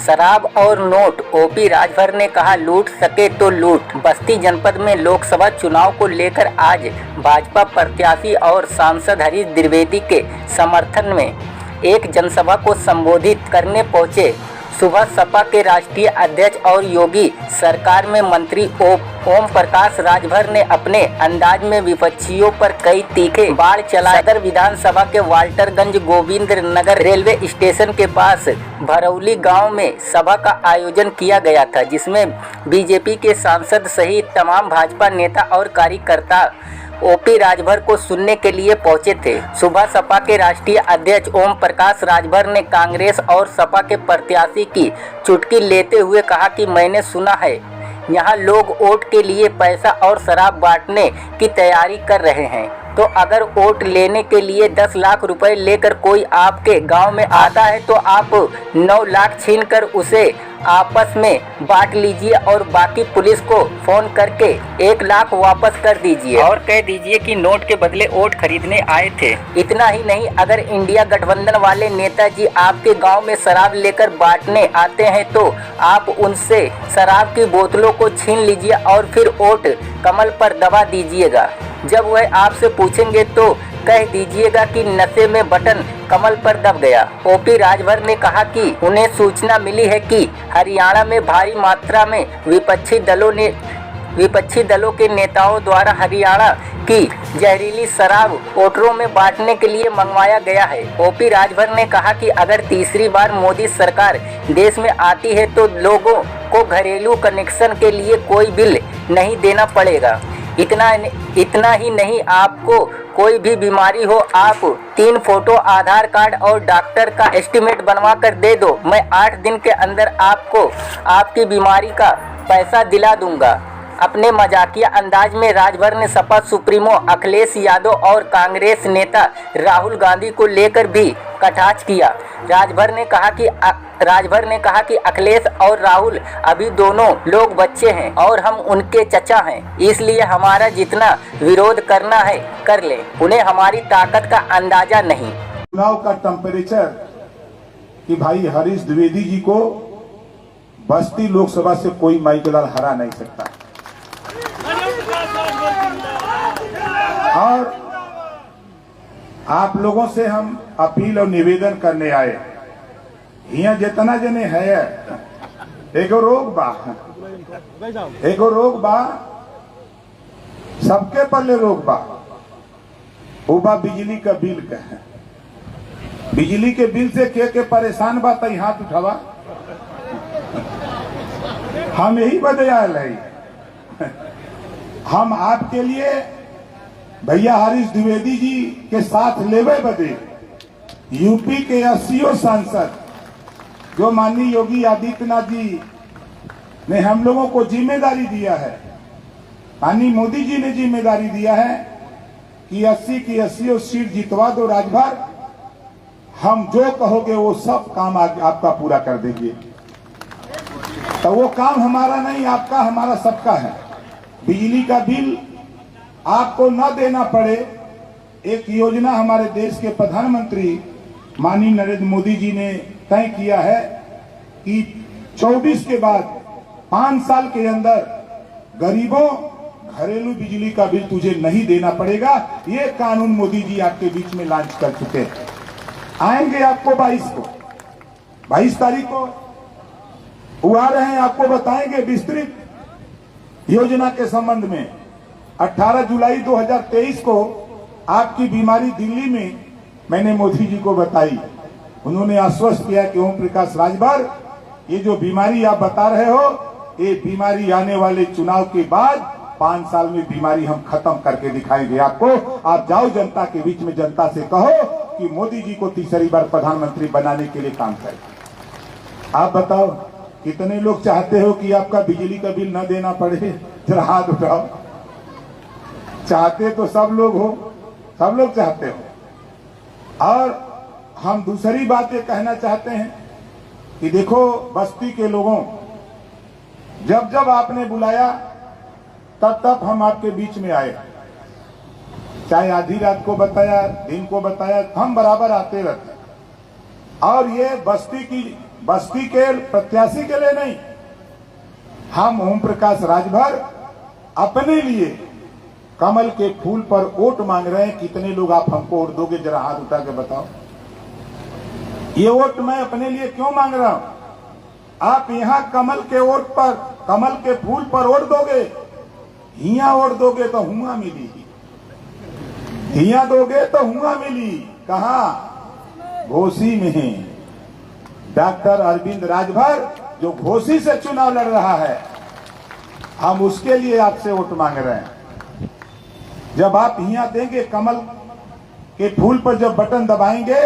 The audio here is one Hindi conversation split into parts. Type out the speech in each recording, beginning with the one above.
शराब और नोट, ओपी राजभर ने कहा लूट सके तो लूट। बस्ती जनपद में लोकसभा चुनाव को लेकर आज भाजपा प्रत्याशी और सांसद हरीश द्विवेदी के समर्थन में एक जनसभा को संबोधित करने पहुंचे। सुबह सपा के राष्ट्रीय अध्यक्ष और योगी सरकार में मंत्री ओम प्रकाश राजभर ने अपने अंदाज में विपक्षियों पर कई तीखे बाढ़ चलाए। सदर विधानसभा के वाल्टरगंज गोविंद नगर रेलवे स्टेशन के पास भरौली गांव में सभा का आयोजन किया गया था, जिसमें बीजेपी के सांसद सहित तमाम भाजपा नेता और कार्यकर्ता ओपी राजभर को सुनने के लिए पहुंचे थे। सुबह सपा के राष्ट्रीय अध्यक्ष ओम प्रकाश राजभर ने कांग्रेस और सपा के प्रत्याशी की चुटकी लेते हुए कहा कि मैंने सुना है यहाँ लोग वोट के लिए पैसा और शराब बांटने की तैयारी कर रहे हैं, तो अगर वोट लेने के लिए 10 लाख रुपए लेकर कोई आपके गांव में आता है तो आप 9 लाख छीनकर उसे आपस में बांट लीजिए और बाकी पुलिस को फोन करके 1 लाख वापस कर दीजिए और कह दीजिए कि नोट के बदले वोट खरीदने आए थे। इतना ही नहीं, अगर इंडिया गठबंधन वाले नेताजी आपके गांव में शराब लेकर बांटने आते हैं तो आप उनसे शराब की बोतलों को छीन लीजिए और फिर वोट कमल पर दबा दीजिएगा। जब वह आपसे पूछेंगे तो कह दीजिएगा कि नशे में बटन कमल पर दब गया। ओपी राजभर ने कहा कि उन्हें सूचना मिली है कि हरियाणा में भारी मात्रा में विपक्षी दलों के नेताओं द्वारा हरियाणा की जहरीली शराब वोटरों में बांटने के लिए मंगवाया गया है। ओपी राजभर ने कहा कि अगर तीसरी बार मोदी सरकार देश में आती है तो लोगों को घरेलू कनेक्शन के लिए कोई बिल नहीं देना पड़ेगा। इतना ही नहीं, आपको कोई भी बीमारी हो आप 3 फोटो, आधार कार्ड और डॉक्टर का एस्टीमेट बनवा कर दे दो, मैं 8 दिन के अंदर आपको आपकी बीमारी का पैसा दिला दूंगा। अपने मजाकिया अंदाज में राजभर ने सपा सुप्रीमो अखिलेश यादव और कांग्रेस नेता राहुल गांधी को लेकर भी कटाक्ष किया। राजभर ने कहा कि अखिलेश और राहुल अभी दोनों लोग बच्चे हैं और हम उनके चचा हैं, इसलिए हमारा जितना विरोध करना है कर ले, उन्हें हमारी ताकत का अंदाजा नहीं। चुनाव का टेम्परेचर कि भाई हरीश द्विवेदी जी को बस्ती लोकसभा से कोई माइकलाल हरा नहीं सकता। और आप लोगों से हम अपील और निवेदन करने आए, यहाँ जितना जने है एगो रोग बा सबके पल्ले रोग बा, वो बा बिजली का बिल का है। बिजली के बिल से के परेशान बा तई हाथ उठावा, हम यही बदे आयल है। हम आपके लिए भैया हरीश द्विवेदी जी के साथ लेवे बदे यूपी के 80 सांसद जो माननीय योगी आदित्यनाथ जी ने हम लोगों को जिम्मेदारी दिया है, माननीय मोदी जी ने जिम्मेदारी दिया है कि 80 की 80 सीट जितवा दो राजभर, हम जो कहोगे वो सब काम आपका पूरा कर देंगे। तो वो काम हमारा नहीं, आपका हमारा सबका है। बिजली का बिल आपको न देना पड़े, एक योजना हमारे देश के प्रधानमंत्री माननीय नरेंद्र मोदी जी ने तय किया है कि 24 के बाद 5 साल के अंदर गरीबों घरेलू बिजली का बिल तुझे नहीं देना पड़ेगा। ये कानून मोदी जी आपके बीच में लॉन्च कर चुके हैं। आएंगे आपको 22 तारीख को वो आ रहे हैं, आपको बताएंगे विस्तृत योजना के संबंध में। 18 जुलाई 2023 को आपकी बीमारी दिल्ली में मैंने मोदी जी को बताई, उन्होंने आश्वस्त किया कि ओम प्रकाश राजभर ये जो बीमारी आप बता रहे हो, ये बीमारी आने वाले चुनाव के बाद 5 साल में बीमारी हम खत्म करके दिखाएंगे आपको। आप जाओ जनता के बीच में, जनता से कहो कि मोदी जी को तीसरी बार प्रधानमंत्री बनाने के लिए काम करें। आप बताओ कितने लोग चाहते हो कि आपका बिजली का बिल न देना पड़े? जरा हाथ उठाओ। चाहते तो सब लोग हो, सब लोग चाहते हो। और हम दूसरी बात ये कहना चाहते हैं कि देखो बस्ती के लोगों, जब जब आपने बुलाया तब तब हम आपके बीच में आए, चाहे आधी रात को बताया, दिन को बताया, हम बराबर आते रहते। और ये बस्ती की बस्ती के प्रत्याशी के लिए नहीं, हम ओम प्रकाश राजभर अपने लिए कमल के फूल पर वोट मांग रहे हैं। कितने लोग आप हमको वोट दोगे, जरा हाथ उठा के बताओ। ये वोट मैं अपने लिए क्यों मांग रहा हूं? आप यहां कमल के वोट पर, कमल के फूल पर वोट दोगे, हिया वोट दोगे तो हुआ मिली, हिया दोगे तो हुआ मिली। कहां? घोसी में डॉक्टर अरविंद राजभर जो घोसी से चुनाव लड़ रहा है, हम उसके लिए आपसे वोट मांग रहे हैं। जब आप हिया देंगे, कमल के फूल पर जब बटन दबाएंगे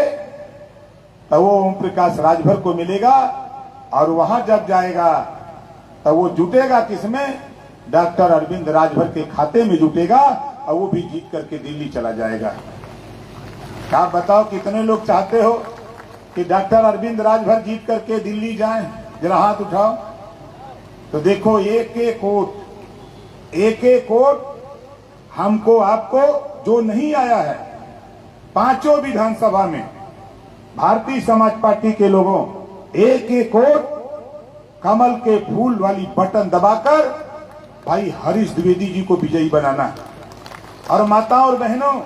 तो वो ओम प्रकाश राजभर को मिलेगा, और वहां जब जाएगा तो वो जुटेगा किसमें? डॉक्टर अरविंद राजभर के खाते में जुटेगा, और वो भी जीत करके दिल्ली चला जाएगा। आप बताओ कितने लोग चाहते हो कि डॉक्टर अरविंद राजभर जीत करके दिल्ली जाएं? जरा हाथ उठाओ। तो देखो, एक एक वोट हमको आपको जो नहीं आया है, पांचों विधानसभा में भारतीय समाज पार्टी के लोगों, एक एक वोट कमल के फूल वाली बटन दबाकर भाई हरीश द्विवेदी जी को विजयी बनाना है। और माताओं और बहनों,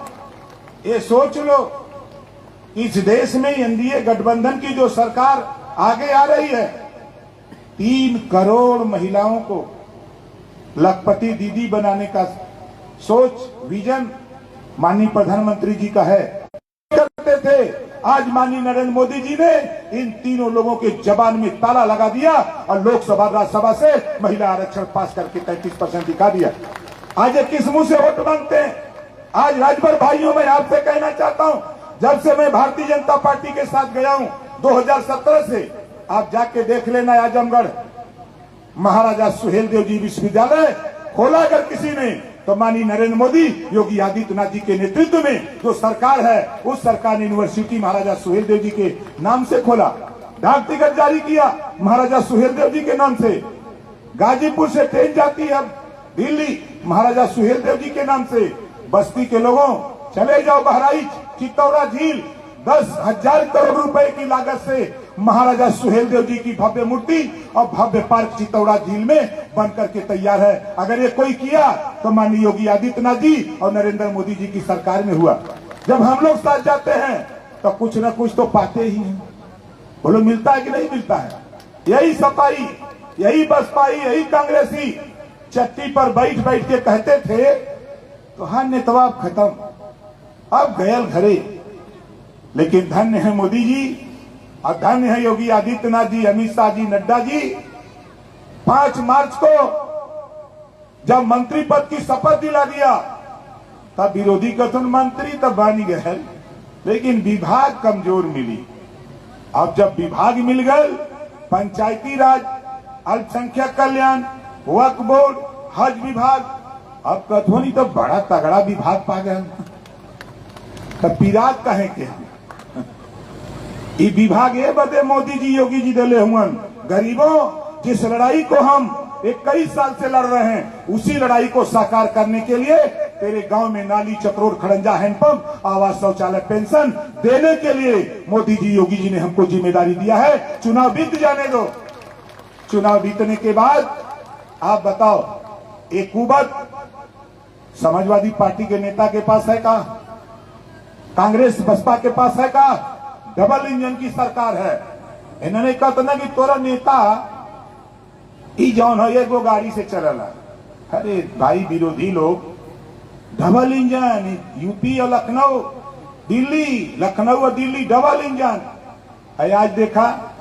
ये सोच लो, इस देश में एनडीए गठबंधन की जो सरकार आगे आ रही है, 3 करोड़ महिलाओं को लखपति दीदी बनाने का सोच, विजन माननीय प्रधानमंत्री जी का है। करते थे, आज माननीय नरेंद्र मोदी जी ने इन तीनों लोगों के जबान में ताला लगा दिया और लोकसभा राज्यसभा से महिला आरक्षण पास करके 33% दिखा दिया। आज किस मुंह से वोट मांगते हैं? आज राजभर भाइयों, मैं आपसे कहना चाहता हूं, जब से मैं भारतीय जनता पार्टी के साथ गया हूं 2017 से, आप जाके देख लेना, आजमगढ़ महाराजा सुहेलदेव जी विश्वविद्यालय खोला अगर किसी ने, तो माननीय नरेंद्र मोदी, योगी आदित्यनाथ जी के नेतृत्व में जो सरकार है, उस सरकार ने यूनिवर्सिटी महाराजा सुहेलदेव जी के नाम से खोला। डाक टिकट जारी किया महाराजा सुहेलदेव जी के नाम से। गाजीपुर से ट्रेन जाती है दिल्ली महाराजा सुहेलदेव जी के नाम से। बस्ती के लोगों, चले जाओ बहराइच, चित्तौरा झील, 10,000 करोड़ रुपए की लागत से महाराजा सुहेलदेव जी की भव्य मूर्ति और भव्य पार्क चित्तौरा झील में बन करके तैयार है। अगर ये कोई किया तो माननीय योगी आदित्यनाथ जी और नरेंद्र मोदी जी की सरकार में हुआ। जब हम लोग साथ जाते हैं तो कुछ न कुछ तो पाते ही हैं। बोलो, मिलता है कि नहीं मिलता है? यही सपाई, यही बसपाई, यही कांग्रेसी चट्टी पर बैठ बैठ के कहते थे तो हाँ नेतवा खत्म, अब गयल घरे। लेकिन धन्य है मोदी जी और धन्य है योगी आदित्यनाथ जी, अमित शाह जी, नड्डा जी। 5 मार्च को जब मंत्री पद की शपथ दिला दिया, तब विरोधी गठन मंत्री तब बन गए, लेकिन विभाग कमजोर मिली। अब जब विभाग मिल गए, पंचायती राज, अल्पसंख्यक कल्याण, वक्फ बोर्ड, हज विभाग, अब कथोनी तो बड़ा तगड़ा विभाग पा गए। तब पिरात कहे के विभाग ये बदे मोदी जी, योगी जी दिले हुए गरीबों, जिस लड़ाई को हम 21 साल से लड़ रहे हैं, उसी लड़ाई को साकार करने के लिए तेरे गांव में नाली, चक्रोड, खड़ंजा, हैंडपंप, आवास, शौचालय, पेंशन देने के लिए मोदी जी, योगी जी ने हमको जिम्मेदारी दिया है। चुनाव बीत जाने दो, चुनाव बीतने के बाद आप बताओ, एक कुबत समाजवादी पार्टी के नेता के पास है का? कांग्रेस बसपा के पास है का? डबल इंजन की सरकार है। इन्होंने कहता ना कि तोरा नेता ई जौन है एगो गाड़ी से चलला। अरे भाई, विरोधी लोग डबल इंजन, यूपी और लखनऊ, दिल्ली, लखनऊ और दिल्ली डबल इंजन है। आज देखा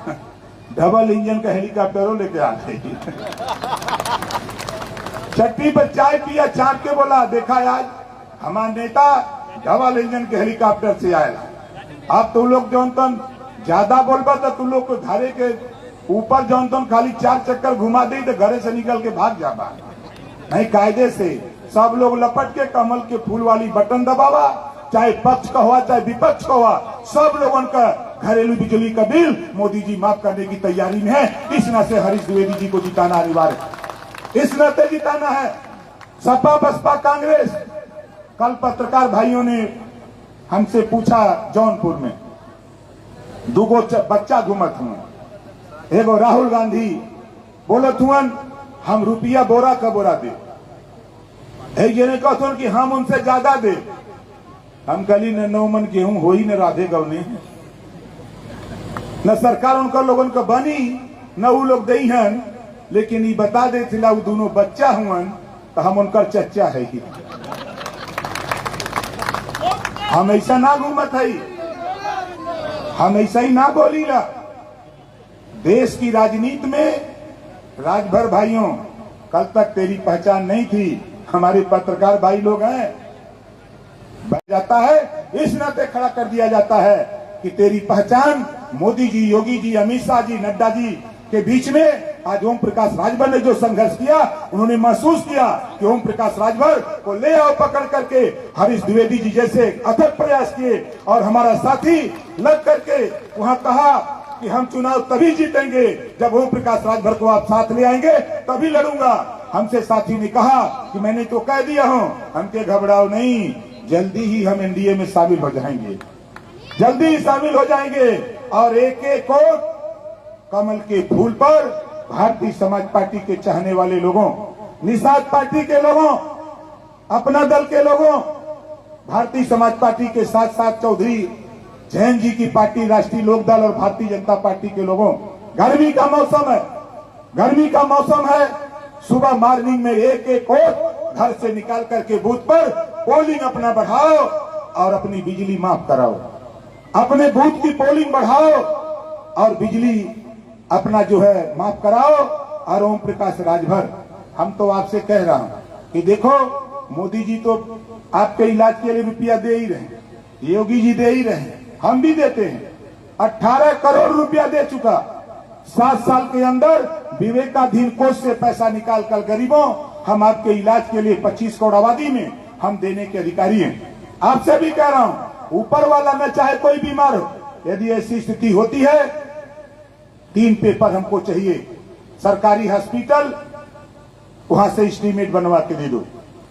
डबल इंजन का हेलीकॉप्टरों लेके आ गई। चट्टी पर चाय पिया, चाट के बोला, देखा आज हमारा नेता डबल इंजन के हेलीकॉप्टर से आएगा। अब तुम लोग जौन तन ज्यादा बोलबा तो तुम लोग को धारे के ऊपर जौन तन खाली 4 चक्कर घुमा दे तो घरे से निकल के भाग जाबा। नहीं, कायदे से सब लोग लपट के कमल के फूल वाली बटन दबावा, चाहे पक्ष का हुआ चाहे विपक्ष का हुआ, सब लोगों का घरेलू बिजली का बिल मोदी जी माफ करने की तैयारी में है। इस नाते हरीश द्विवेदी जी को जिताना अनिवार्य है, इस नाते जिताना है। सपा बसपा कांग्रेस। कल पत्रकार भाइयों ने हमसे पूछा, जौनपुर में 2 बच्चा घूमत हुए, एगो राहुल गांधी बोलत हुअन हम रुपया बोरा का बोरा दे, ये नहीं कहते कि हम उनसे ज्यादा दे। हम कली न नौ मन गेहूं हो ही न राधे गवने, न सरकार उनका लोगन का बनी न वो लोग दई हन, लेकिन ये बता दे थिला वो दोनों बच्चा हुअन तो हम उनकर चच्चा है ही। हम ऐसा ना घूमत है, हम ऐसा ही ना बोलीला। देश की राजनीति में राजभर भाइयों, कल तक तेरी पहचान नहीं थी, हमारे पत्रकार भाई लोग हैं, बन जाता है इस नाते खड़ा कर दिया जाता है कि तेरी पहचान मोदी जी, योगी जी, अमित शाह जी, नड्डा जी के बीच में आज ओम प्रकाश राजभर ने जो संघर्ष किया, उन्होंने महसूस किया कि ओम प्रकाश राजभर को ले आओ पकड़ करके। हरीश द्विवेदी जी जैसे अथक प्रयास किए और हमारा साथी लग करके वहां कहा कि हम चुनाव तभी जीतेंगे जब ओम प्रकाश राजभर को आप साथ ले आएंगे, तभी लड़ूंगा। हमसे साथी ने कहा कि मैंने तो कह दिया हूं, हमके घबराओ नहीं, जल्दी ही हम एनडीए में शामिल हो जाएंगे, जल्दी ही शामिल हो जाएंगे। और एक एक वोट कमल के फूल पर भारतीय समाज पार्टी के चाहने वाले लोगों, निषाद पार्टी के लोगों, अपना दल के लोगों, भारतीय समाज पार्टी के साथ साथ चौधरी जैन जी की पार्टी, राष्ट्रीय लोकदल और भारतीय जनता पार्टी के लोगों, गर्मी का मौसम है, गर्मी का मौसम है, सुबह मॉर्निंग में एक एक वोट घर से निकाल करके बूथ पर पोलिंग अपना बढ़ाओ और अपनी बिजली माफ कराओ, अपने बूथ की पोलिंग बढ़ाओ और बिजली अपना जो है माफ कराओ। और ओम प्रकाश राजभर, हम तो आपसे कह रहा हूं कि देखो, मोदी जी तो आपके इलाज के लिए रुपया दे ही रहे, योगी जी दे ही रहे, हम भी देते हैं। 18 करोड़ रुपया दे चुका, 7 साल के अंदर विवेकाधीन कोष से पैसा निकाल कर गरीबों, हम आपके इलाज के लिए 25 करोड़ आबादी में हम देने के अधिकारी हैं। आपसे भी कह रहा हूं, ऊपर वाला न चाहे कोई बीमार हो, यदि ऐसी स्थिति होती है, 3 पेपर हमको चाहिए, सरकारी हॉस्पिटल, वहां से एस्टीमेट बनवा के दे दो,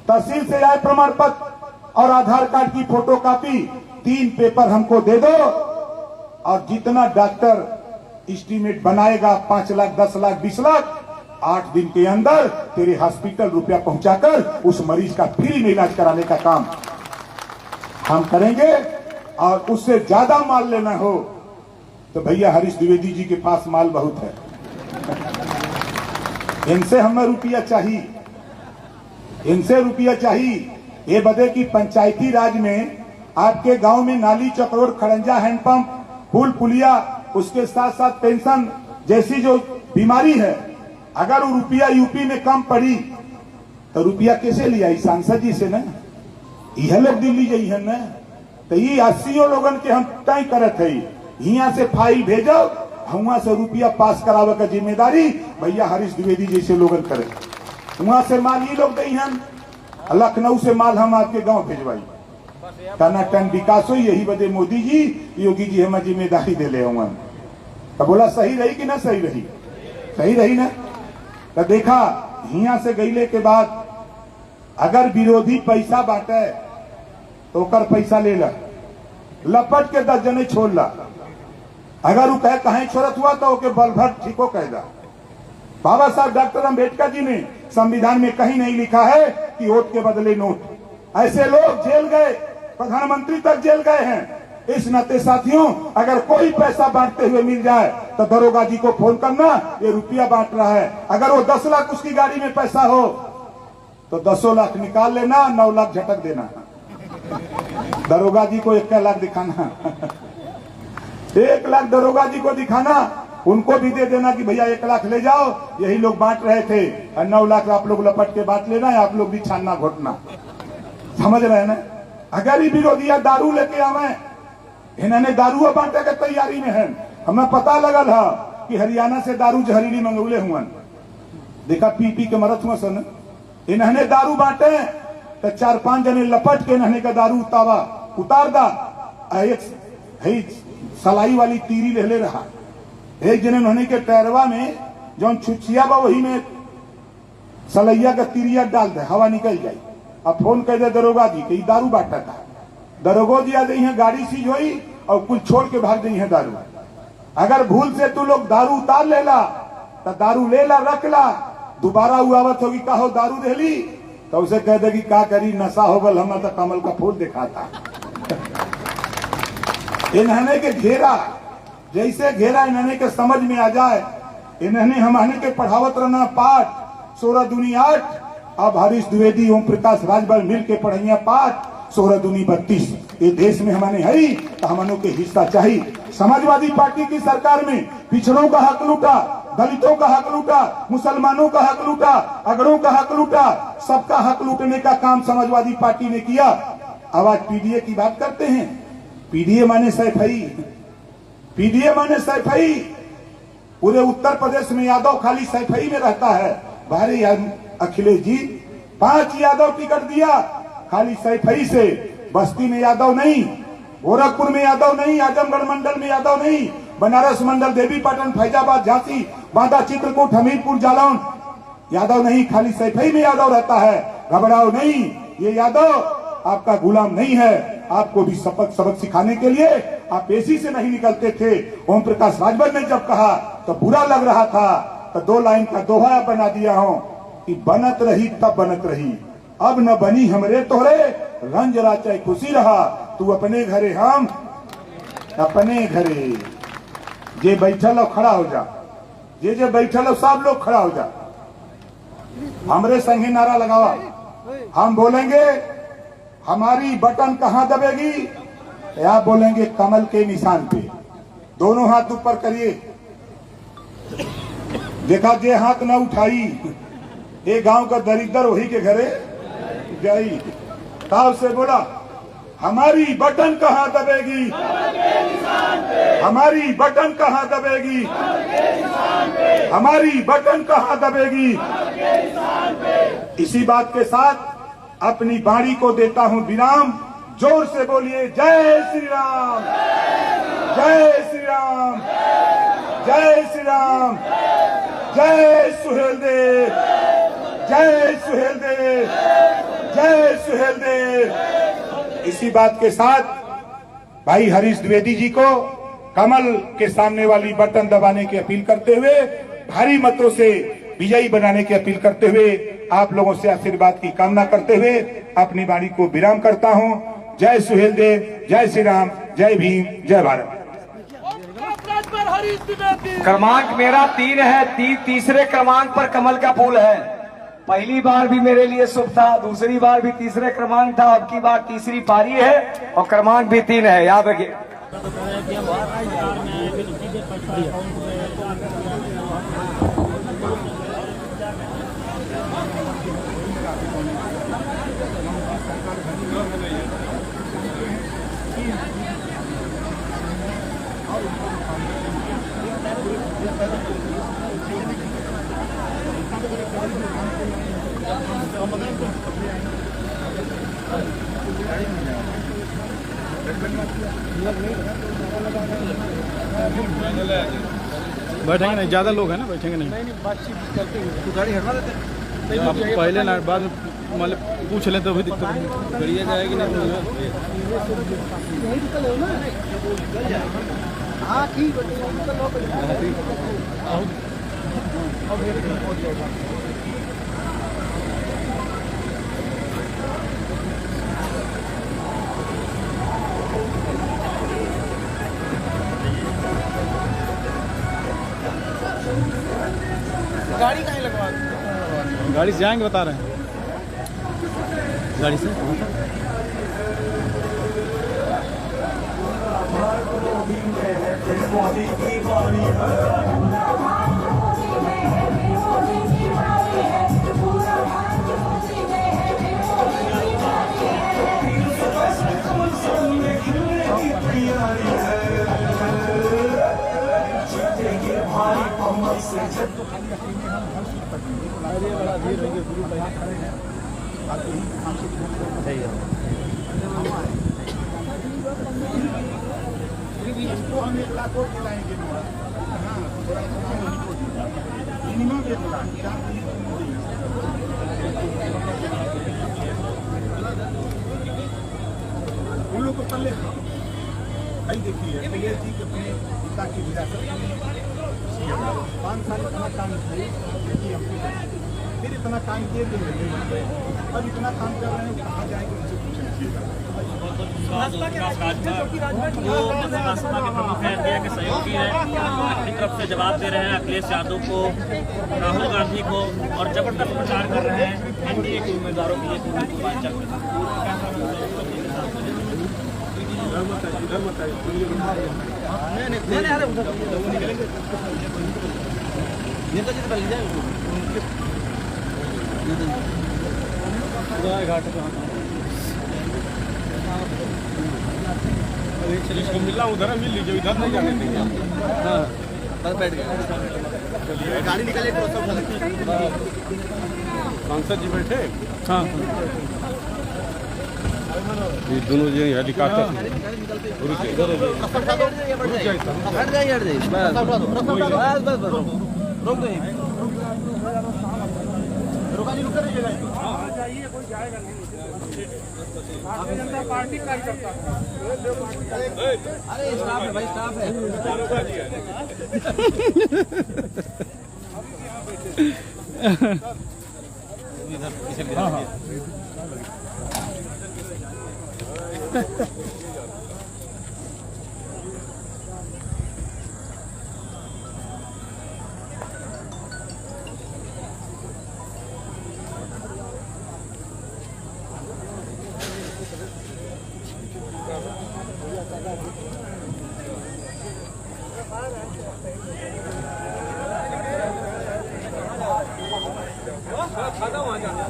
तहसील से आय प्रमाण पत्र और आधार कार्ड की फोटोकॉपी, 3 पेपर हमको दे दो। और जितना डॉक्टर एस्टीमेट बनाएगा 5 लाख, 10 लाख, 20 लाख, 8 दिन के अंदर तेरे हॉस्पिटल रुपया पहुंचाकर उस मरीज का फ्री में इलाज कराने का काम हम करेंगे। और उससे ज्यादा माल लेना हो तो भैया हरीश द्विवेदी जी के पास माल बहुत है, इनसे हमें रुपया चाहिए, इनसे रुपया चाहिए। ये बदे की पंचायती राज में आपके गांव में नाली, चक्रोड, खड़ंजा, हैंडपंप, पुल पुलिया, उसके साथ साथ पेंशन जैसी जो बीमारी है, अगर वो रुपया यूपी में कम पड़ी तो रुपया कैसे लिया? सांसद जी से न, यह लोग दिल्ली जाइए है न, तो ये 80 लोगन के हम तय करत है, यहाँ से फाइल भेजो, वहां से रुपया पास करावे का जिम्मेदारी भैया हरीश द्विवेदी जैसे लोगन करे। वहां से माल ये लोग दई हम, लखनऊ से माल हम आपके गांव भेजवाई, टनाटन विकास हो। यही वजह मोदी जी, योगी जी हमें जिम्मेदारी दे ले हुआ। तो बोला सही रही कि ना सही रही? सही रही ना। तो देखा यहाँ से गईले के बाद अगर विरोधी पैसा बांटे तो कर पैसा ले ला, लपट के 10 जने छोड़ ला। अगर वो कहे कहीं छोड़त हुआ तो ओके बल भर ठीको कह दा। बाबा साहब डॉक्टर अम्बेडकर जी ने संविधान में कहीं नहीं लिखा है कि वोट के बदले नोट। ऐसे लोग जेल गए, प्रधानमंत्री तक जेल गए हैं। इस नाते साथियों, अगर कोई पैसा बांटते हुए मिल जाए तो दरोगा जी को फोन करना, ये रुपया बांट रहा है। अगर वो 10 लाख उसकी गाड़ी में पैसा हो तो 10 लाख निकाल लेना, 9 लाख झटक देना। दरोगा जी को 1 लाख दिखाना, 1 लाख दरोगा जी को दिखाना, उनको भी दे देना कि भैया 1 लाख ले जाओ, यही लोग बांट रहे थे, और 9 लाख आप लोग लपट के बांट लेना है, आप लोग भी छानना घोटना। समझ रहे हैं ना। अगर ये विरोधिया दारू लेके आवे, इन्होंने दारू बांटे के तैयारी में है। हमें पता लगल है कि हरियाणा से दारू जहरीली मंगौले हुआ, देखा पी पी के मरत हुआ सन। इन्होंने दारू बांटे तो 4-5 जने लपट के इन्होंने का दारू उतार दा। एक सलाई वाली तीरी ले ले रहा, एक जने उन्होंने के टैरवा में जो छुचिया बा वही में सलैया का तीरिया डाल दे, हवा निकल जाए। अब फोन कर दे दरोगा जी कि दारू बांटा था। दरोगो जी आ गई है, गाड़ी सीज हुई और कुल छोड़ के भाग गई है दारू। अगर भूल से तू लोग दारू उतार लेला तो दारू लेला रख ला, दोबारा उआवत होगी का हो दारू देली तो उसे कह देगी का करी नशा हो गल, हम तो कमल का फूल दिखाता। इन्हने के घेरा जैसे घेरा इन्हने के समझ में आ जाए, इन्हने हमने के पढ़ावत रहना पाठ 16 दूनी 8, अब हरीश द्विवेदी ओम प्रकाश राजभर मिल के पढ़ैया पाठ 16 दूनी 32। ये देश में हमारे हरी तो हमनों के हिस्सा चाहिए। समाजवादी पार्टी की सरकार में पिछड़ों का हक लूटा, दलितों का हक लूटा, मुसलमानों का हक लूटा, अगड़ों का हक लूटा, सबका हक लूटने का काम समाजवादी पार्टी ने किया। अब आज पीडीए की बात करते हैं। पीडीए माने सैफई, पीडीए माने सैफई। पूरे उत्तर प्रदेश में यादव खाली सैफई में रहता है। भारी अखिलेश जी 5 यादव टिकट दिया खाली सैफई से। बस्ती में यादव नहीं, गोरखपुर में यादव नहीं, आजमगढ़ मंडल में यादव नहीं, बनारस मंडल, देवीपाटन, फैजाबाद, झांसी, बांदा, चित्रकूट, हमीरपुर, जालौन यादव नहीं, खाली सैफई में यादव रहता है। घबराओ नहीं, ये यादव आपका गुलाम नहीं है। आपको भी सबक सिखाने के लिए आप एसी से नहीं निकलते थे। ओम प्रकाश राजभर ने जब कहा तो बुरा लग रहा था, तो 2 लाइन का दोहा बना दिया हूं कि बनत रही तब बनत रही, अब न बनी हमरे तोहरे, रंज राचाई खुशी रहा, तू अपने घरे हम अपने घरे। जे बैठल हो खड़ा हो जा, जे बैठल हो सब लोग खड़ा हो जा। हमरे संगे नारा लगावा, हम बोलेंगे हमारी बटन कहां दबेगी, या बोलेंगे कमल के निशान पे। दोनों हाथ ऊपर करिए। देखा जे हाथ न उठाई ये गांव का दरिद्र वही के घरे गई। ताव से बोला हमारी बटन कहां दबेगी, हमारी बटन कहां दबेगी, हमारी बटन कहां दबेगी। इसी बात के साथ अपनी बाणी को देता हूं विराम। जोर से बोलिए जय श्री राम, जय श्री राम, जय श्री राम, जय सुहेल देव, जय सुहेल देव, जय सुहेल देव। इसी बात के साथ भाई हरीश द्विवेदी जी को कमल के सामने वाली बटन दबाने की अपील करते हुए, भारी मतों से विजयी बनाने की अपील करते हुए, आप लोगों से आशीर्वाद की कामना करते हुए अपनी वाणी को विराम करता हूं। जय सुहेल देव, जय श्री राम, जय भीम, जय भारत। क्रमांक मेरा 3 है, तीसरे क्रमांक पर कमल का फूल है। पहली बार भी मेरे लिए शुभ था, दूसरी बार भी तीसरे क्रमांक था, अब की बार तीसरी पारी है और क्रमांक भी 3 है, याद रखिए। बैठेंगे नहीं, ज्यादा लोग हैं ना, बैठेंगे नहीं। बातचीत करते हुए गाड़ी हटा देते हैं। आप पहले ना बाद में मतलब पूछ लें तो भी दिक्कत नहीं। बढ़िया जाएगी नहीं। हाँ ठीक गाड़ी कहीं लगवा, गाड़ी से जाएंगे बता रहे हैं, गाड़ी से। इसको हम 1 लाख और खिलाएंगे। मिनिमम 1 लाख। उन लोग को पल्ले भाई देखिए अखिलेश जी के अपने पिता की विरासत में 5 साल इतना काम किए, फिर इतना काम किए तो अब इतना काम कर रहे हैं, कहाँ जाएंगे उनसे पूछना भाजपा के प्रमुख है, एनडीए के सहयोगी है, अपनी तरफ से जवाब दे रहे हैं अखिलेश यादव को, राहुल गांधी को, और जबरदस्त प्रचार कर रहे हैं एनडीए के उम्मीदवारों के लिए। इसको मिला उधर मिल लीजिए, इधर नहीं जाने देंगे। हाँ बस बैठ गए, गाड़ी निकाले सांसद जी बैठे। हाँ ये दोनों जी हेलीकॉप्टर भारतीय जनता पार्टी कार्यकर्ता। अरे स्टाफ है भाई, स्टाफ है। खाना वहाँ जाना